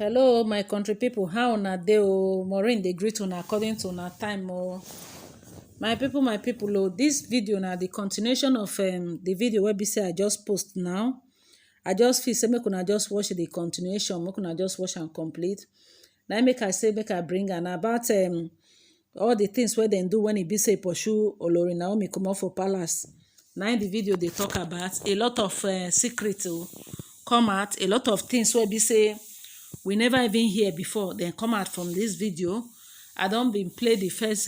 Hello my country people, how una dey o? Maureen dey greet una according to una time o. My people o, this video na the continuation of the video wey be say I just post now. I just feel say make una just watch the continuation, make una just watch am complete. Na make I say make I bring am about all the things wey dem do when e be say pursue Olori Naomi comot for palace. Na the video dey talk about a lot of secret come out, a lot of things wey be say we never even hear before dem come out from this video. I don been play the first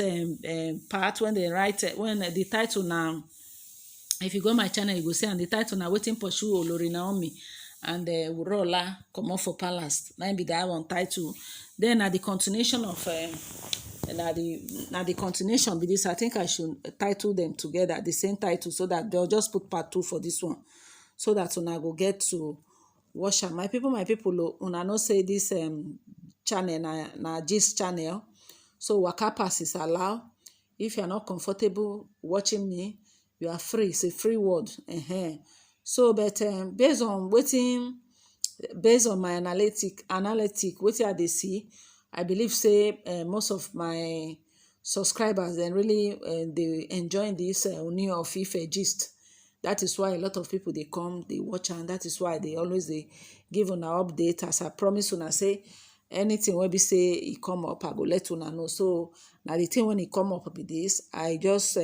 part when they write when the title now. If you go my channel you go see, and the title na Watin pursue Olori Naomi and Wuraola comot for palace. Na be that one title. Then na the continuation of na the continuation be this. I think I should title them together the same title, so that they'll just put part 2 for this one, so that una go get to watch am. My people una know say this channel na gist channel, so waka pass is allowed. If you are not comfortable watching me, you are free. It's a free word. So but based on my analytic wetin I dey see, I believe say most of my subscribers dem really dey enjoying this Ooni of Ife gist. That is why a lot of people they come, they watch, and that is why they always they give una update. As I promise una say, anything when we say it come up, I go let una know. So now the thing when it come up with this, I just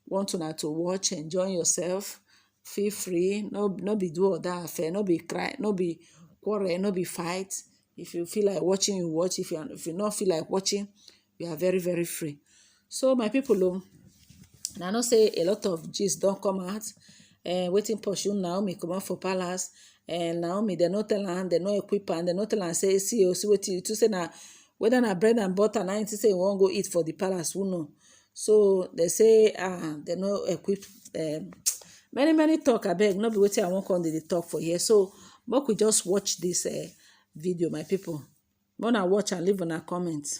want una to watch, enjoy yourself, feel free. No be do or that affair, no be cry, no be quarrel, no be fight. If you feel like watching, you watch. If you not feel like watching, you are very, very free. So my people, I know say a lot of gist don't come out. Waiting pursue Naomi come out for palace. And Naomi, they no tell her, they no equip her, and they no tell her say, see what you to say now. Whether na bread and butter, now say you won't go eat for the palace, who know? So they say, they no equip. Many talk. I beg, no be waiting. I won't come the talk for here. So, but we just watch this video, my people. Wanna watch and leave on a comment.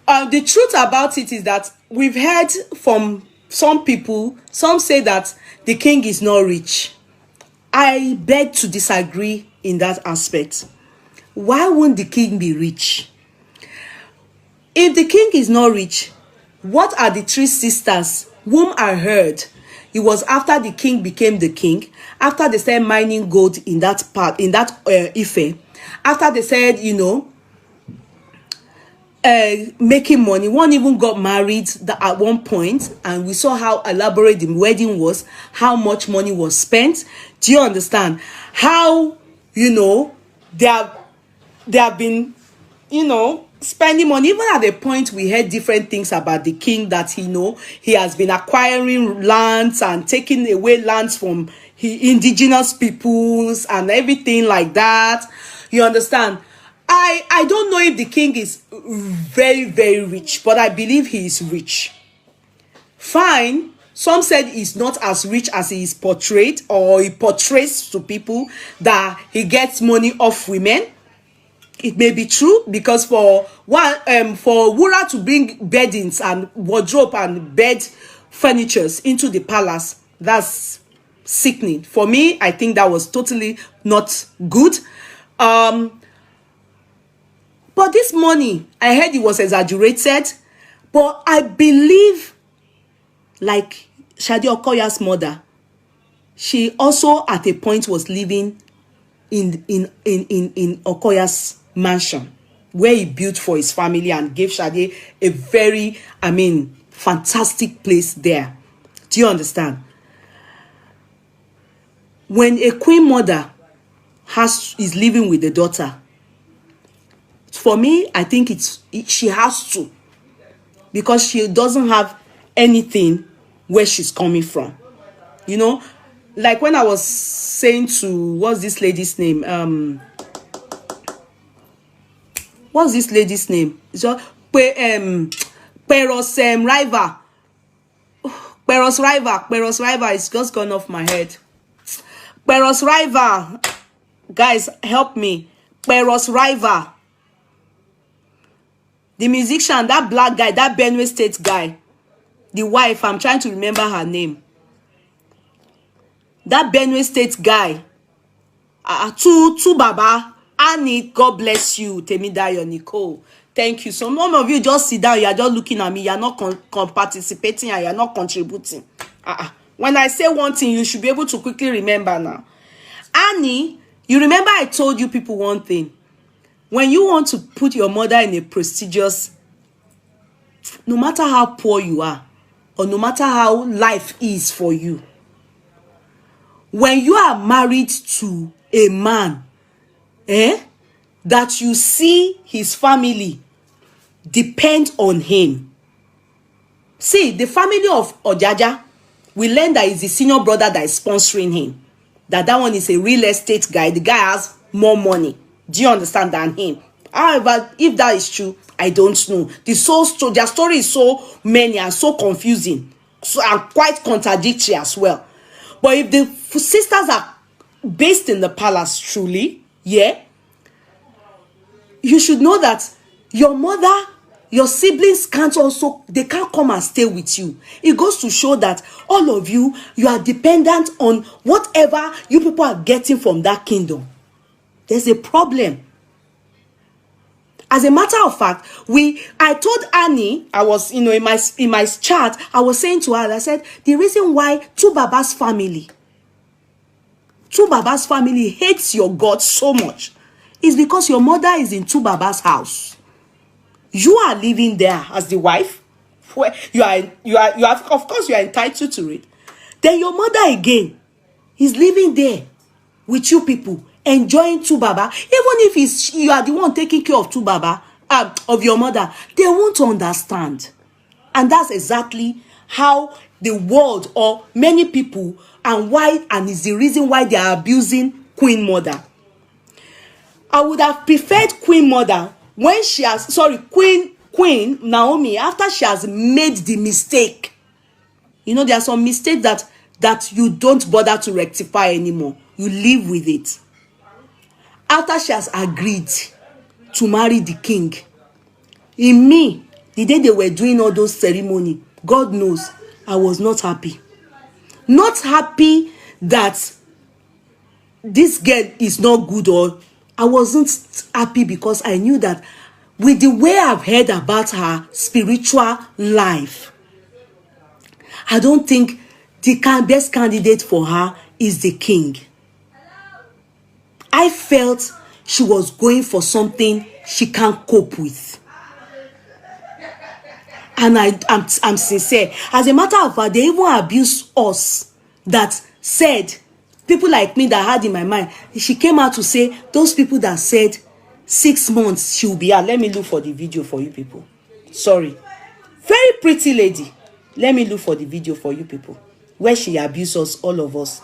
The truth about it is that we've heard from some people, some say that the king is not rich. I beg to disagree in that aspect. Why won't the king be rich? If the king is not rich, what are the 3 sisters whom I heard? It was after the king became the king, after they started mining gold in that part, in that Ife, after they said, making money. One even got married at one point, and we saw how elaborate the wedding was, how much money was spent. Do you understand how they have been spending money? Even at the point we heard different things about the king, that he has been acquiring lands and taking away lands from indigenous peoples and everything like that. You understand? I don't know if the king is very, very rich, but I believe he is rich. Fine. Some said he's not as rich as he is portrayed, or he portrays to people, that he gets money off women. It may be true, because for Wura to bring beddings and wardrobe and bed furnitures into the palace, that's sickening. For me, I think that was totally not good. But this money, I heard it was exaggerated, but I believe, like Shadi Okoya's mother, she also at a point was living in Okoya's mansion, where he built for his family and gave Shadi a very, fantastic place there. Do you understand? When a queen mother is living with the daughter, for me, I think she has to, because she doesn't have anything where she's coming from. Like when I was saying to, what's this lady's name? What's this lady's name? So Peros Rival. Peros Rival is just gone off my head. Peros Rival. Guys, help me. Peros Rival. The musician, that black guy, that Benue State guy, the wife, I'm trying to remember her name. That Benue State guy, two Baba, Annie, God bless you. Temidayo Nicole. Thank you. So none of you just sit down. You are just looking at me. You are not participating and you are not contributing. When I say one thing, you should be able to quickly remember now. Annie, you remember I told you people one thing. When you want to put your mother in a prestigious, no matter how poor you are, or no matter how life is for you, when you are married to a man, that you see his family depend on him. See, the family of Ojaja, we learn that it's the senior brother that is sponsoring him. That one is a real estate guy. The guy has more money. Do you understand, than him? However, if that is true, I don't know. Their story is so many and so confusing, and quite contradictory as well. But if the sisters are based in the palace truly, yeah, you should know that your mother, your siblings can't come and stay with you. It goes to show that all of you are dependent on whatever you people are getting from that kingdom. There's a problem. As a matter of fact, I told Annie, I was, in my chat, I was saying to her, I said, the reason why two Baba's family hates your God so much is because your mother is in two Baba's house. You are living there as the wife, where you are, of course, you are entitled to it. Then your mother again is living there with you people, enjoying two Baba. Even if you are the one taking care of two Baba, of your mother, they won't understand. And that's exactly how the world, or many people, and is the reason why they are abusing Queen Mother. I would have preferred Queen Mother when she has, Queen Naomi, after she has made the mistake. There are some mistakes that you don't bother to rectify anymore. You live with it. After she has agreed to marry the king, in me, the day they were doing all those ceremony, God knows, I was not happy. Not happy that this girl is not good, or I wasn't happy because I knew that with the way I've heard about her spiritual life, I don't think the best candidate for her is the king. I felt she was going for something she can't cope with. And I'm sincere. As a matter of fact, they even abused us, that said, people like me that had in my mind. She came out to say, those people that said 6 months she'll be out. Let me look for the video for you people. Sorry. Very pretty lady. Let me look for the video for you people, where she abused us, all of us.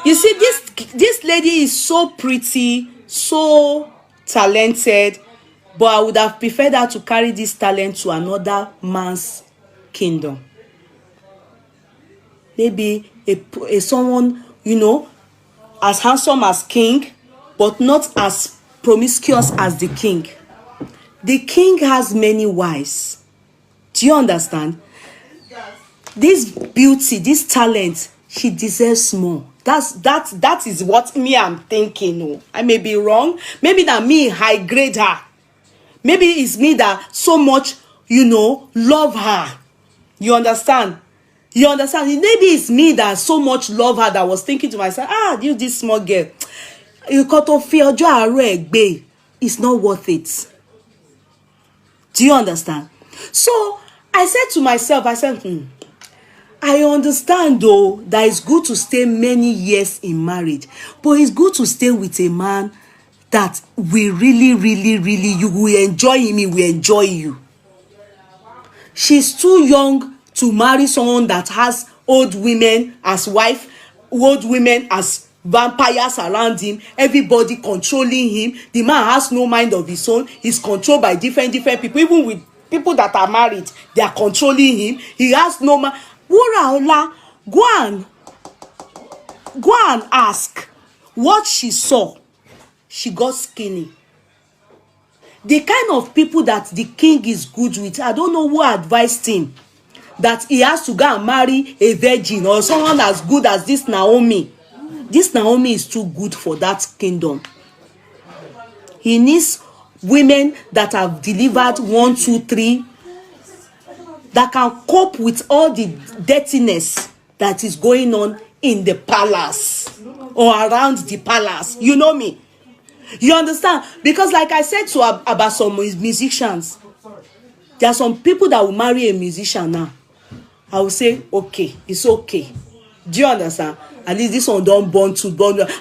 You see, this lady is so pretty, so talented, but I would have preferred her to carry this talent to another man's kingdom. Maybe a someone, as handsome as king, but not as promiscuous as the king. The king has many wives. Do you understand? This beauty, this talent, she deserves more. That is what me I'm thinking. Oh, I may be wrong. Maybe that me high grade her. Maybe it's me that so much, love her. You understand? Maybe it's me that so much love her that was thinking to myself, this small girl, it's not worth it. Do you understand? So I said to myself, I understand though that it's good to stay many years in marriage, but it's good to stay with a man that we really, you will enjoy him, he will enjoy you. She's too young to marry someone that has old women as wife, old women as vampires around him, everybody controlling him. The man has no mind of his own. He's controlled by different people. Even with people that are married, they are controlling him. He has no mind. Wuraola, go and ask what she saw. She got skinny. The kind of people that the king is good with, I don't know who advised him that he has to go and marry a virgin or someone as good as this Naomi. This Naomi is too good for that kingdom. He needs women that have delivered 1, 2, 3, that can cope with all the dirtiness that is going on in the palace or around the palace. You know me. You understand? Because like I said about some musicians, there are some people that will marry a musician now. I will say, okay, it's okay. Do you understand? At least this one don't born.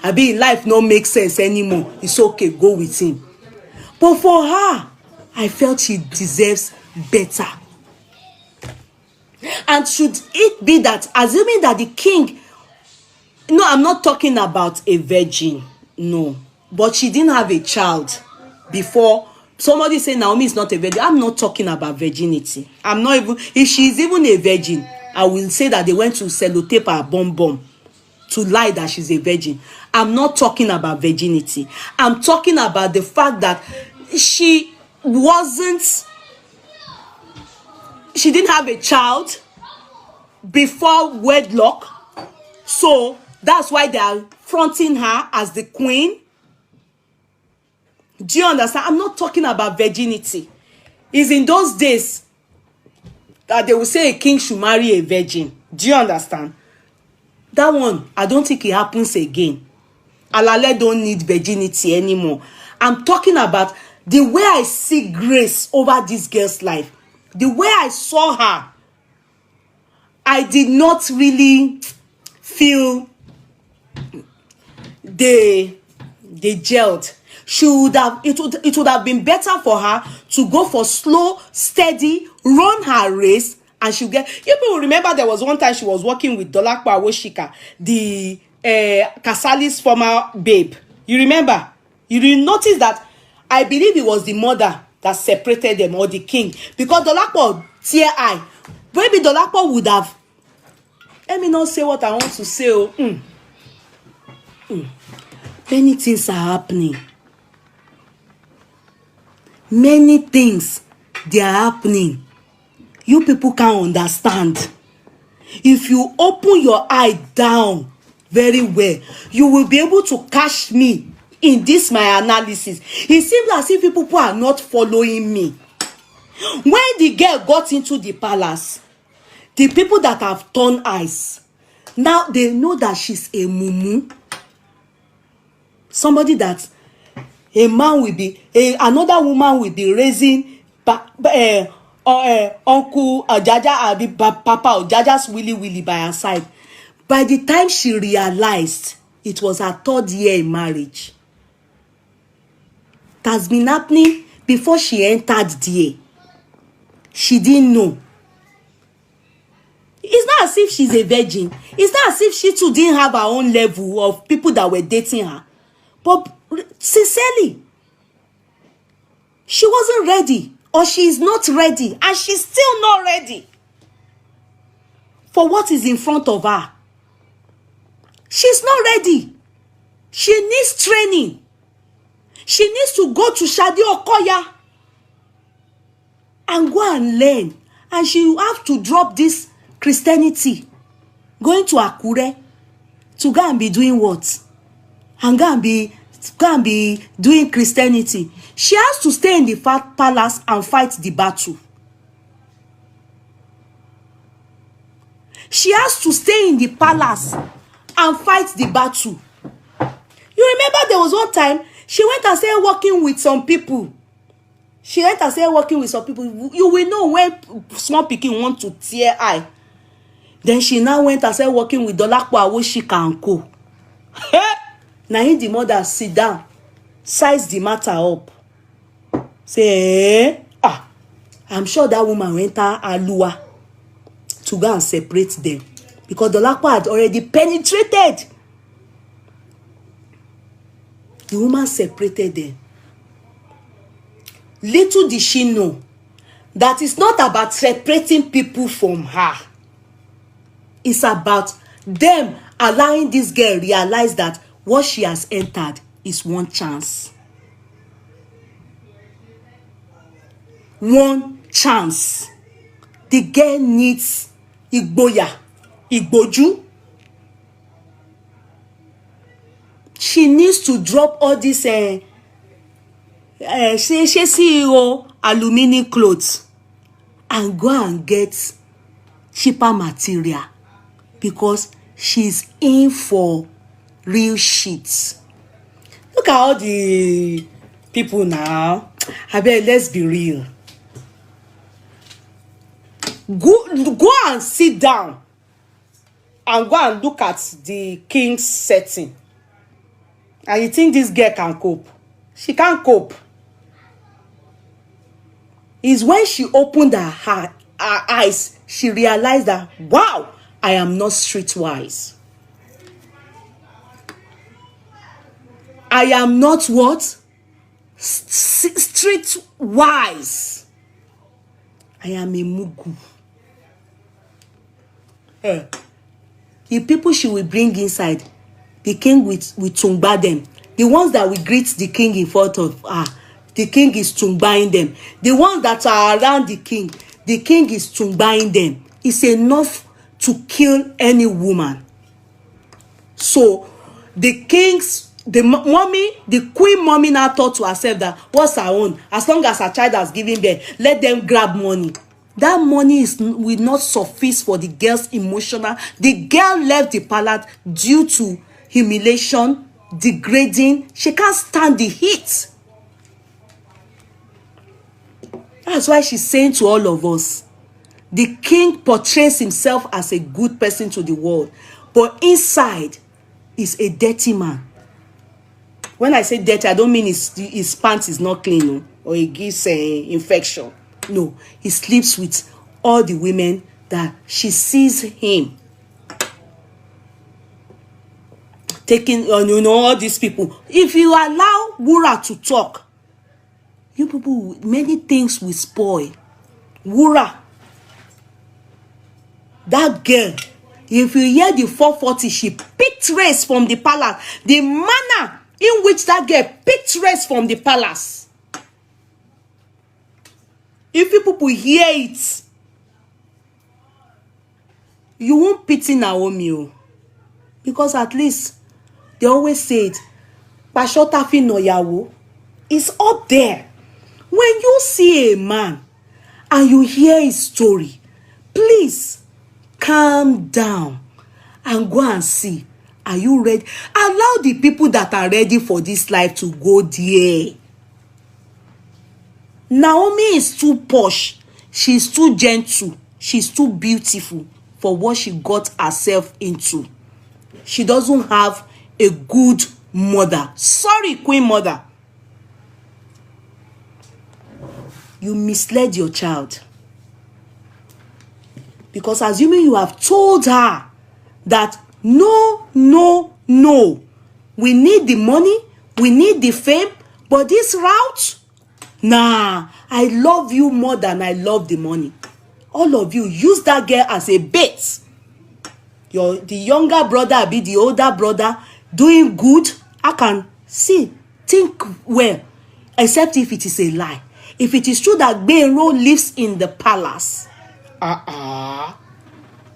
I mean, life no make sense anymore. It's okay, go with him. But for her, I felt she deserves better. And should it be that, assuming that the king, no, I'm not talking about a virgin, no, but she didn't have a child before. Somebody say Naomi is not a virgin. I'm not talking about virginity. I'm not even, if she's even a virgin, I will say that they went to sellotape her bomb to lie that she's a virgin. I'm not talking about virginity. I'm talking about the fact that she didn't have a child before wedlock. So that's why they are fronting her as the queen. Do you understand? I'm not talking about virginity. It's in those days that they will say a king should marry a virgin. Do you understand? That one, I don't think it happens again. Alale don't need virginity anymore. I'm talking about the way I see grace over this girl's life. The way I saw her, I did not really feel they gelled. It would have been better for her to go for slow, steady, run her race, and she'll get. You people remember there was one time she was working with Dolakwa Awoshika, the Kasali's former babe. You remember? You will notice that I believe it was the mother that separated them, or the king, because Dolakwa tear eye. Maybe Dolakwa would have. Let me not say what I want to say. Many things are happening. Many things, they are happening. You people can't understand. If you open your eye down very well, you will be able to catch me in this my analysis. It seems as if people are not following me. When the girl got into the palace, the people that have turned eyes, now they know that she's a mumu. Somebody that a man will be, another woman will be raising Uncle Jaja, Papa Jaja's willy by her side. By the time she realized it was her 3rd year in marriage, it has been happening before she entered there. She didn't know. It's not as if she's a virgin. It's not as if she too didn't have her own level of people that were dating her. But sincerely, she wasn't ready, or she is not ready, and she's still not ready for what is in front of her. She's not ready. She needs training. She needs to go to Shadi Okoya and go and learn. And she will have to drop this Christianity, going to Akure to go and be doing what? And go and be doing Christianity. She has to stay in the palace and fight the battle. She has to stay in the palace and fight the battle. You remember there was one time she went and started working with some people. You will know when small pikin want to tear eye. Then she now went and started working with Dolakwa Awoshika and Co. Now the mother sit down size the matter up. Say, I'm sure that woman went enter Alua to go and separate them, because Dolapo had already penetrated. The woman separated them. Little did she know that it's not about separating people from her. It's about them allowing this girl realize that what she has entered is one chance. One chance. The girl needs igboya, igboju. She needs to drop all this CEO aluminium clothes and go and get cheaper material, because she's in for real shit. Look at all the people now. I bet, let's be real. Go and sit down and go and look at the king's setting. And you think this girl can cope? She can't cope. It's when she opened her eyes, she realized that, wow, I am not streetwise. I am not what? Streetwise. I am a mugu. The people she will bring inside, the king with tumba them. The ones that will greet the king in front of her, the king is tumbaing them. The ones that are around the king is tumbaing them. It's enough to kill any woman. So the queen mommy now thought to herself that what's her own? As long as her child has given birth, let them grab money. That money will not suffice for the girl's emotional. The girl left the palace due to humiliation, degrading. She can't stand the heat. That's why she's saying to all of us, the king portrays himself as a good person to the world, but inside is a dirty man. When I say dirty, I don't mean his pants is not clean, no, or he gives infection. No, he sleeps with all the women that she sees him taking on, all these people. If you allow Wura to talk, you people, many things will spoil. Wura, that girl, if you hear the 440, she picked race from the palace. The manner in which that girl picked race from the palace. If you people hear it, you won't pity Naomi. Because at least they always say it, Pashota fi no yawo is up there. When you see a man and you hear his story, please calm down and go and see. Are you ready? Allow the people that are ready for this life to go there. Naomi is too posh. She's too gentle. She's too beautiful for what she got herself into. She doesn't have a good mother. Sorry, Queen Mother. You misled your child. Because assuming you have told her that no, we need the money, we need the fame, but this route, nah, I love you more than I love the money. All of you use that girl as a bait. The younger brother be the older brother doing good. I can think well, except if it is a lie. If it is true that Benro lives in the palace,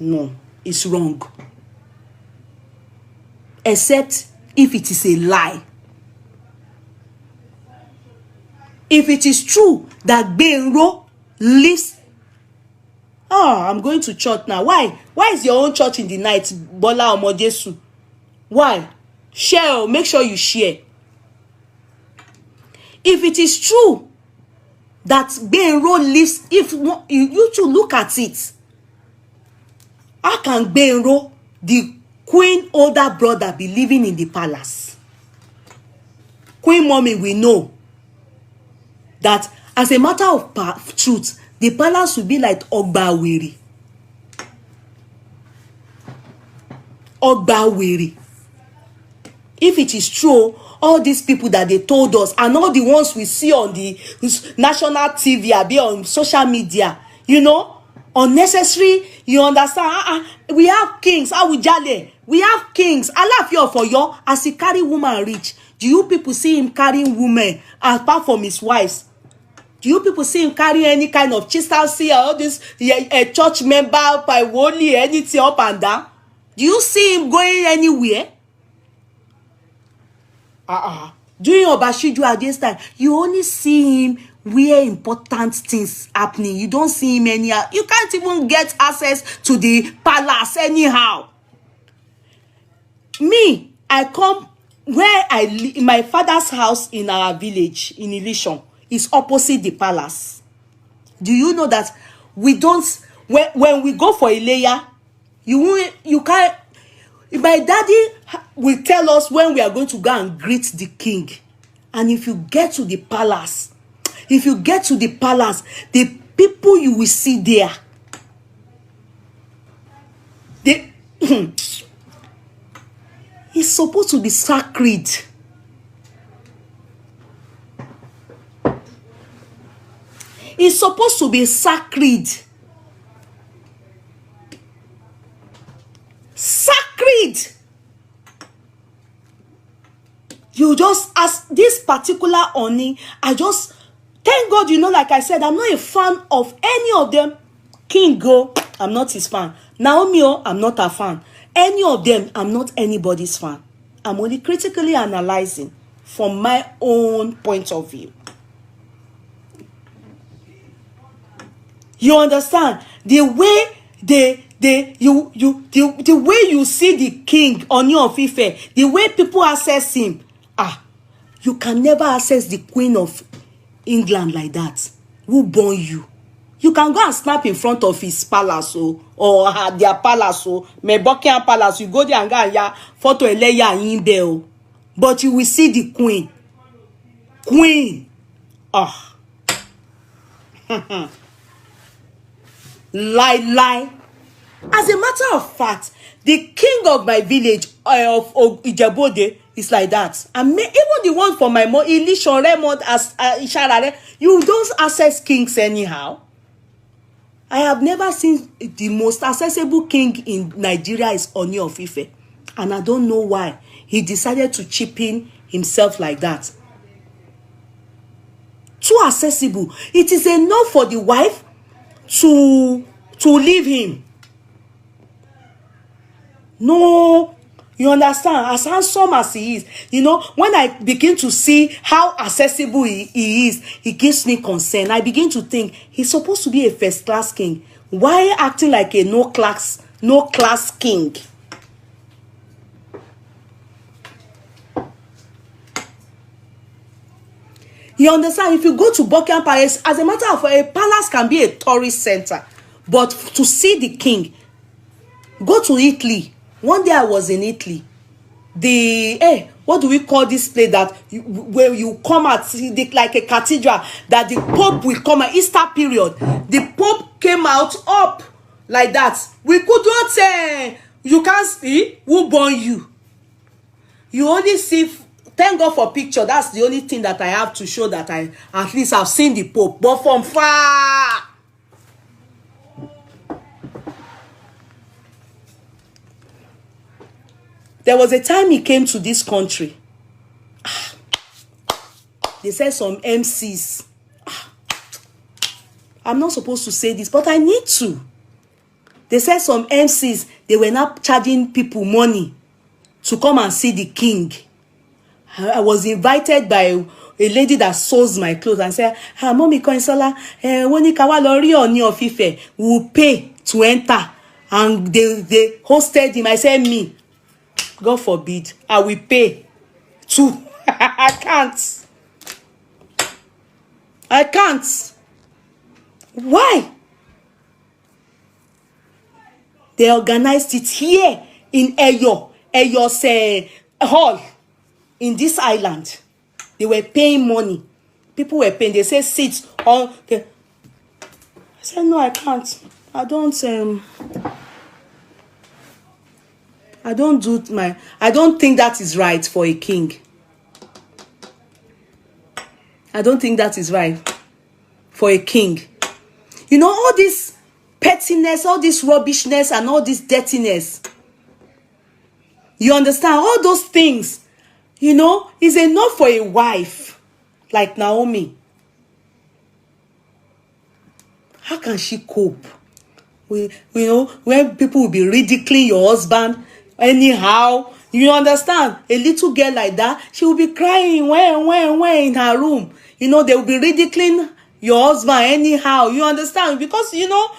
no, it's wrong. Except if it is a lie. If it is true that Benro lives, I'm going to church now. Why? Why is your own church in the night, Bola Omojesu? Why? Share, make sure you share. If it is true that Benro lives, if you two look at it, how can Benro, the queen older brother, be living in the palace? Queen Mommy will know that as a matter of truth, the palace will be like Ogbawiri. Ogbawiri. If it is true, all these people that they told us and all the ones we see on the national TV, be on social media, you know, unnecessary, you understand? We have kings, Awujale. We have kings. Alaafin for you as he carry woman reach. Do you people see him carrying women apart from his wives? Do you people see him carry any kind of chistancy or all this a church member by Woli, anything up and down? Do you see him going anywhere? During Obashiju at this time, you only see him where important things happening. You don't see him anyhow. You can't even get access to the palace anyhow. Me, I come where I live. My father's house in our village in Ilishon is opposite the palace. Do you know that we don't, when we go for Ileya, you can't. My daddy will tell us when we are going to go and greet the king. And if you get to the palace, the people you will see there, it's supposed to be sacred. It's supposed to be sacred. Sacred. You just ask this particular Ooni. I just thank God, you know, like I said, I'm not a fan of any of them. King Go, I'm not his fan. Naomi, I'm not a fan. Any of them, I'm not anybody's fan. I'm only critically analyzing from my own point of view. You understand? The way the way you see the king Ooni of Ife, the way people access him, you can never access the Queen of England like that. Who born you? You can go and snap in front of his palace or their palace Buckingham Palace. You go there and go and ya photo eleya in there. But you will see the queen. Lie. As a matter of fact, the king of my village of Ijebode is like that. And even the one for my mom, Ilishon Raymond as Isharare, you don't access kings anyhow. I have never seen the most accessible king in Nigeria is Ooni of Ife. And I don't know why he decided to chip in himself like that. Too accessible. It is enough for the wife to leave him. No, you understand? As handsome as he is, you know, when I begin to see how accessible he is, it gives me concern. I begin to think he's supposed to be a first class king. Why acting like a no class king? You understand? If you go to Buckingham Palace, as a matter of fact, a palace can be a tourist center, but to see the king, go to Italy. One day I was in Italy. What do we call this place that where you come out like a cathedral that the Pope will come at Easter period? The Pope came out up like that. We could not say you can't see who born you. You only see. Thank God for picture. That's the only thing that I have to show that I at least have seen the Pope, but from far. There was a time he came to this country. They said some MCs. I'm not supposed to say this, but I need to. They said some MCs, they were not charging people money to come and see the king. I was invited by a lady that sews my clothes and said, Mommy Konsola, when you kawa lori Ooni of Ife, will pay to enter. And they hosted him. I said, me. God forbid, I will pay too. I can't. Why? They organized it here in Eyo's hall in this island. They were paying money. People were paying. They say sit on. Okay. I said no, I can't. I don't think that is right for a king. I don't think that is right for a king. You know, all this pettiness, all this rubbishness, and all this dirtiness. You understand? All those things, you know, is enough for a wife like Naomi. How can she cope? You know, when people will be ridiculing your husband anyhow, you understand? A little girl like that, she will be crying when in her room. You know, they will be ridiculing your husband anyhow. You understand? Because, you know,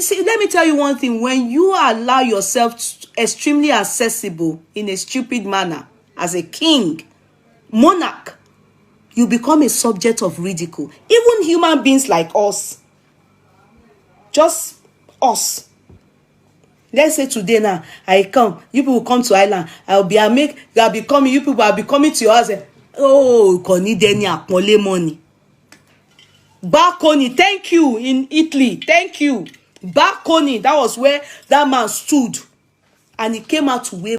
see, let me tell you one thing. When you allow yourself extremely accessible in a stupid manner as a king, monarch, you become a subject of ridicule. Even human beings like us, just us. Let's say today now, I come, you people come to Island, I'll be coming, you people will be coming to your house. Oh, Connie Denny Akmole money. Balcony, thank you, in Italy, thank you. Balcony, that was where that man stood, and he came out to wave.